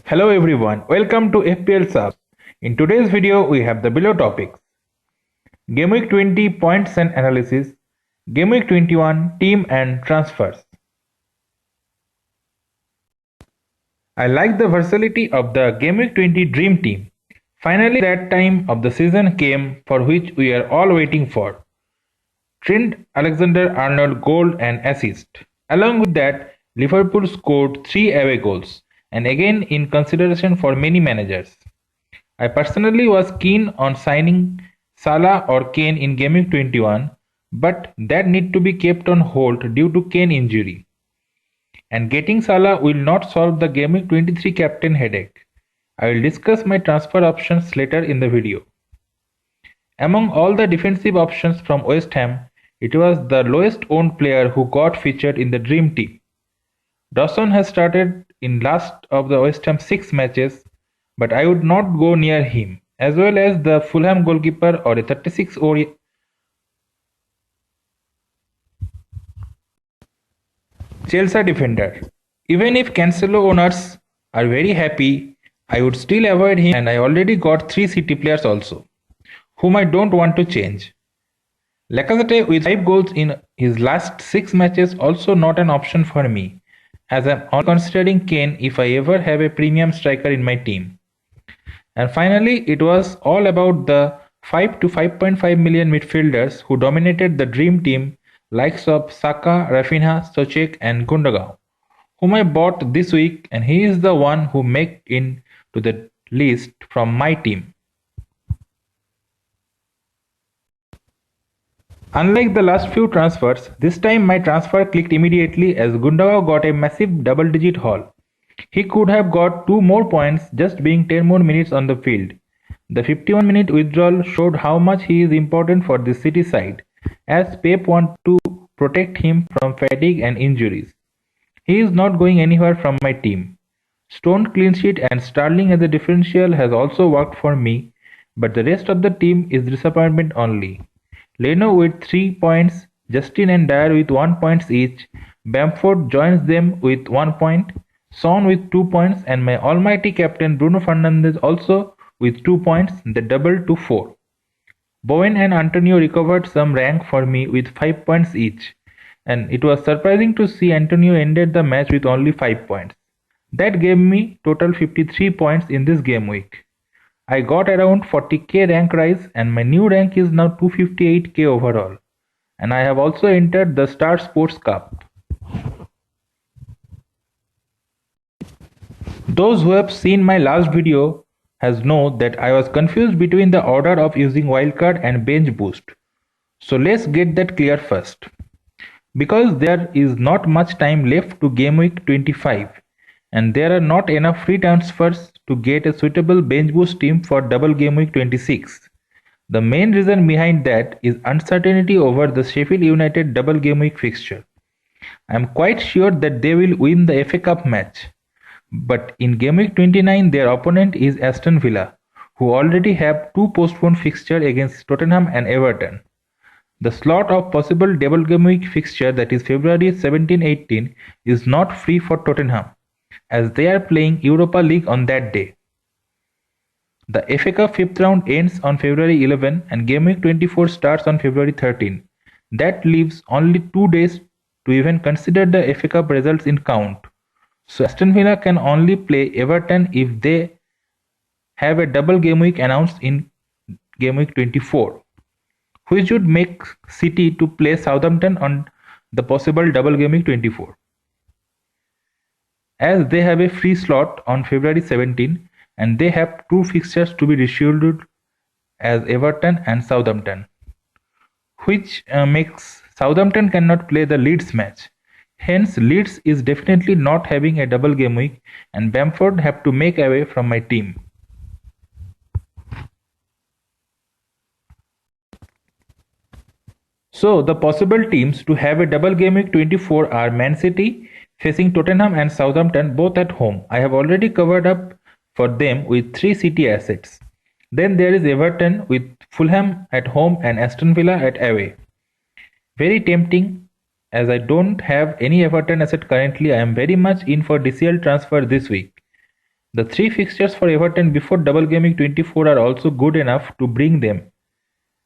Hello everyone, welcome to FPL Subs. In today's video, we have the below topics: Game Week 20 points and analysis, Game Week 21 team and transfers. I like the versatility of the Game Week 20 Dream Team. Finally, that time of the season came for which we are all waiting for. Trent Alexander-Arnold goal and assist. Along with that, Liverpool scored 3 away goals, and again in consideration for many managers. I personally was keen on signing Salah or Kane in Game Week 21, but that need to be kept on hold due to Kane injury. And getting Salah will not solve the Game Week 23 captain headache. I will discuss my transfer options later in the video. Among all the defensive options from West Ham, it was the lowest owned player who got featured in the Dream Team. Dawson has started in last of the West Ham 6 matches, but I would not go near him, as well as the Fulham goalkeeper or a 36 or Chelsea defender. Even if Cancelo owners are very happy, I would still avoid him, and I already got 3 City players also, whom I don't want to change. Lacazette with 5 goals in his last 6 matches also not an option for me, as I'm only considering Kane if I ever have a premium striker in my team. And finally, it was all about the 5 to 5.5 million midfielders who dominated the Dream Team, likes of Saka, Rafinha, Soucek and Gundogan, whom I bought this week, and he is the one who made in to the list from my team. Unlike the last few transfers, this time my transfer clicked immediately as Gundogan got a massive double-digit haul. He could have got 2 more points just being 10 more minutes on the field. The 51-minute withdrawal showed how much he is important for the City side, as Pep wants to protect him from fatigue and injuries. He is not going anywhere from my team. Stone clean sheet and Sterling as a differential has also worked for me, but the rest of the team is disappointment only. Leno with 3 points, Justin and Dyer with 1 point each, Bamford joins them with 1 point, Son with 2 points, and my almighty captain Bruno Fernandes also with 2 points, they doubled to 4. Bowen and Antonio recovered some rank for me with 5 points each, and it was surprising to see Antonio ended the match with only 5 points. That gave me total 53 points in this game week. I got around 40k rank rise, and my new rank is now 258k overall. And I have also entered the Star Sports Cup. Those who have seen my last video has known that I was confused between the order of using wildcard and bench boost. So let's get that clear first. Because there is not much time left to game week 25, and there are not enough free transfers to get a suitable bench boost team for double game week 26. The main reason behind that is uncertainty over the Sheffield United double game week fixture. I am quite sure that they will win the FA Cup match, but in game week 29 their opponent is Aston Villa, who already have 2 postponed fixtures against Tottenham and Everton. The slot of possible double game week fixture, that is February 17-18, is not free for Tottenham, as they are playing Europa League on that day. The FA Cup 5th round ends on February 11 and Game Week 24 starts on February 13. That leaves only 2 days to even consider the FA Cup results in count. So Aston Villa can only play Everton if they have a double game week announced in Game Week 24, which would make City to play Southampton on the possible double game week 24. As they have a free slot on February 17 and they have 2 fixtures to be rescheduled as Everton and Southampton, which makes Southampton cannot play the Leeds match. Hence Leeds is definitely not having a double game week, and Bamford have to make away from my team. So the possible teams to have a double game week 24 are Man City facing Tottenham and Southampton both at home. I have already covered up for them with 3 City assets. Then there is Everton with Fulham at home and Aston Villa at away. Very tempting. As I don't have any Everton asset currently, I am very much in for DCL transfer this week. The 3 fixtures for Everton before Double Game Week 24 are also good enough to bring them.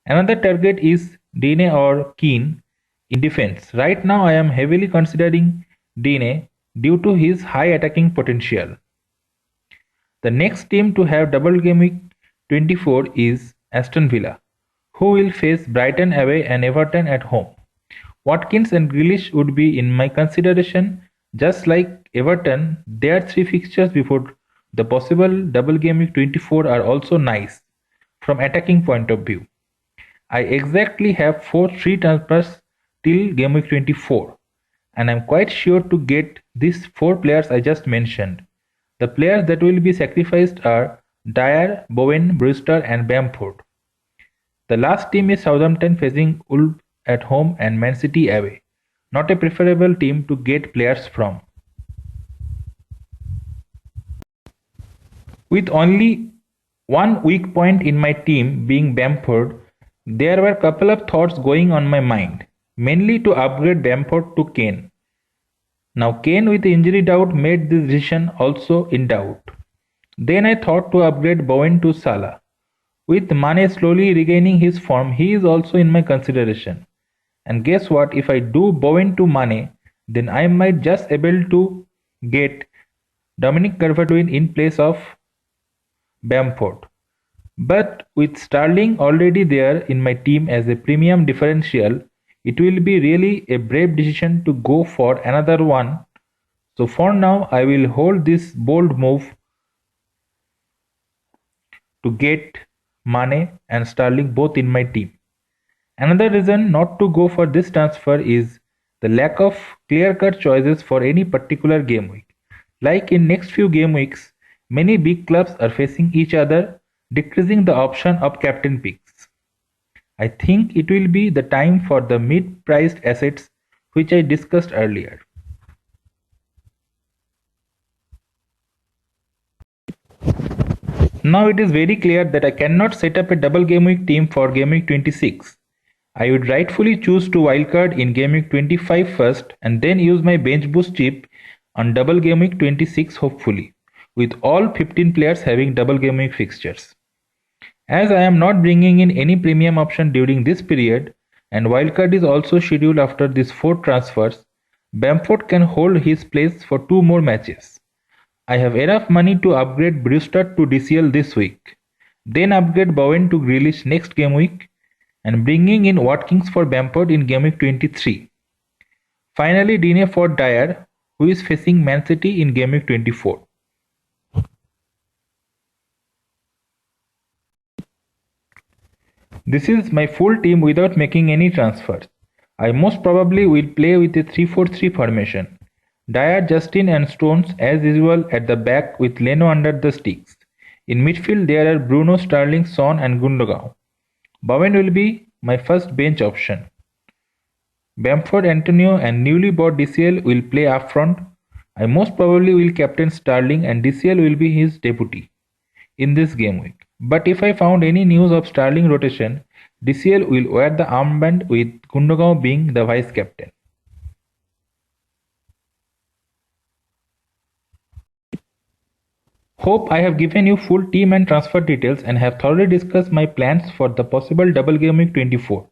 Another target is Digne or Keane in defense. Right now I am heavily considering Digne due to his high attacking potential. The next team to have Double Game Week 24 is Aston Villa, who will face Brighton away and Everton at home. Watkins and Grealish would be in my consideration. Just like Everton, their 3 fixtures before the possible Double Game Week 24 are also nice from attacking point of view. I exactly have 4 free transfers till Game Week 24, and I'm quite sure to get these 4 players I just mentioned. The players that will be sacrificed are Dyer, Bowen, Brewster and Bamford. The last team is Southampton facing Wolves at home and Man City away. Not a preferable team to get players from. With only one weak point in my team being Bamford, there were a couple of thoughts going on my mind, mainly to upgrade Bamford to Kane. Now Kane with injury doubt made this decision also in doubt. Then I thought to upgrade Bowen to Salah. With Mane slowly regaining his form, he is also in my consideration. And guess what, if I do Bowen to Mane, then I might just able to get Dominic Calvert-Lewin in place of Bamford. But with Sterling already there in my team as a premium differential, it will be really a brave decision to go for another one. So for now, I will hold this bold move to get Mane and Sterling both in my team. Another reason not to go for this transfer is the lack of clear-cut choices for any particular game week. Like in next few game weeks, many big clubs are facing each other, decreasing the option of captain picks. I think it will be the time for the mid-priced assets which I discussed earlier. Now it is very clear that I cannot set up a double game week team for game week 26. I would rightfully choose to wildcard in game week 25 first and then use my bench boost chip on double game week 26 hopefully, with all 15 players having double game week fixtures. As I am not bringing in any premium option during this period and wildcard is also scheduled after these 4 transfers, Bamford can hold his place for 2 more matches. I have enough money to upgrade Brewster to DCL this week, then upgrade Bowen to Grealish next game week, and bringing in Watkins for Bamford in game week 23. Finally, Digne for Dyer, who is facing Man City in game week 24. This is my full team without making any transfers. I most probably will play with a 3-4-3 formation. Dyer, Justin and Stones as usual at the back with Leno under the sticks. In midfield there are Bruno, Sterling, Son and Gundogan. Bowen will be my first bench option. Bamford, Antonio and newly bought DCL will play up front. I most probably will captain Sterling and DCL will be his deputy in this game week. But if I found any news of Sterling rotation, DCL will wear the armband with Gundogan being the vice captain. Hope I have given you full team and transfer details and have thoroughly discussed my plans for the possible double game week 24.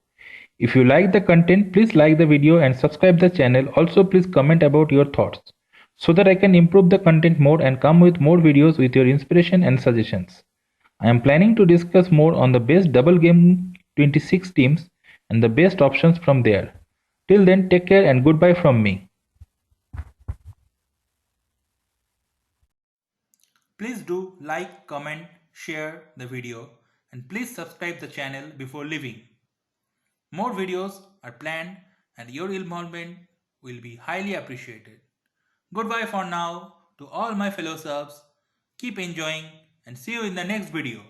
If you like the content, please like the video and subscribe the channel. Also please comment about your thoughts so that I can improve the content more and come with more videos with your inspiration and suggestions. I am planning to discuss more on the best double game 26 teams and the best options from there. Till then, take care and goodbye from me. Please do like, comment, share the video and please subscribe the channel before leaving. More videos are planned and your involvement will be highly appreciated. Goodbye for now to all my fellow subs. Keep enjoying and see you in the next video.